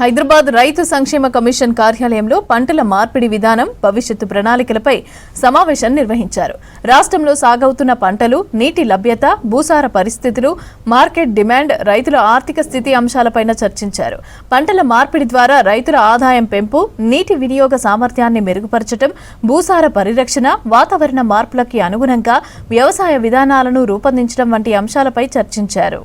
హైదరాబాద్ రైతు సంక్షేమ కమిషన్ కార్యాలయంలో పంటల మార్పిడి విధానం భవిష్యత్తు ప్రణాళికలపై సమావేశం నిర్వహించారు. రాష్ట్రంలో సాగవుతున్న పంటలు, నీటి లభ్యత, భూసార పరిస్థితులు, మార్కెట్ డిమాండ్, రైతుల ఆర్థిక స్థితి అంశాలపైన చర్చించారు. పంటల మార్పిడి ద్వారా రైతుల ఆదాయం పెంపు, నీటి వినియోగ సామర్థ్యాన్ని మెరుగుపరచడం, భూసార పరిరక్షణ, వాతావరణ మార్పులకి అనుగుణంగా వ్యవసాయ విధానాలను రూపొందించడం వంటి అంశాలపై చర్చించారు.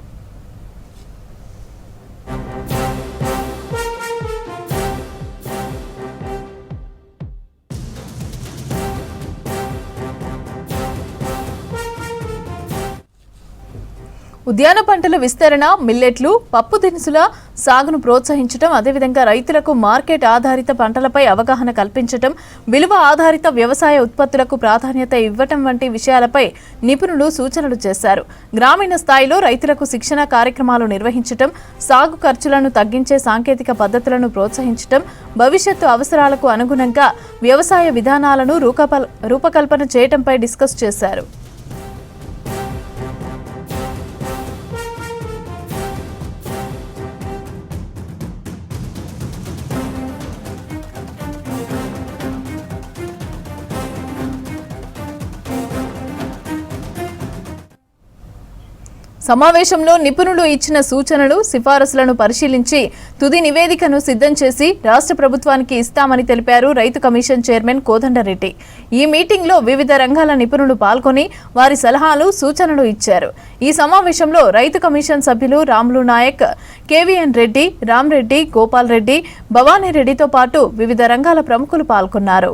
ఉద్యాన పంటల విస్తరణ, మిల్లెట్లు, పప్పు దినుసుల సాగును ప్రోత్సహించడం, అదేవిధంగా రైతులకు మార్కెట్ ఆధారిత పంటలపై అవగాహన కల్పించడం, విలువ ఆధారిత వ్యవసాయ ఉత్పత్తులకు ప్రాధాన్యత ఇవ్వటం వంటి విషయాలపై నిపుణులు సూచనలు చేశారు. గ్రామీణ స్థాయిలో రైతులకు శిక్షణ కార్యక్రమాలు నిర్వహించడం, సాగు ఖర్చులను తగ్గించే సాంకేతిక పద్ధతులను ప్రోత్సహించడం, భవిష్యత్తు అవసరాలకు అనుగుణంగా వ్యవసాయ విధానాలను రూపకల్పన చేయడంపై డిస్కస్ చేశారు. సమావేశంలో నిపుణులు ఇచ్చిన సూచనలు, సిఫారసులను పరిశీలించి తుది నివేదికను సిద్ధం చేసి రాష్ట్ర ప్రభుత్వానికి ఇస్తామని తెలిపారు రైతు కమిషన్ చైర్మన్ కోదండరెడ్డి. ఈ మీటింగ్లో వివిధ రంగాల నిపుణులు పాల్గొని వారి సలహాలు, సూచనలు ఇచ్చారు. ఈ సమావేశంలో రైతు కమిషన్ సభ్యులు రాములు నాయక్, కేవీఎన్ రెడ్డి, రామ్రెడ్డి, గోపాల్ రెడ్డి, భవానీ రెడ్డితో పాటు వివిధ రంగాల ప్రముఖులు పాల్గొన్నారు.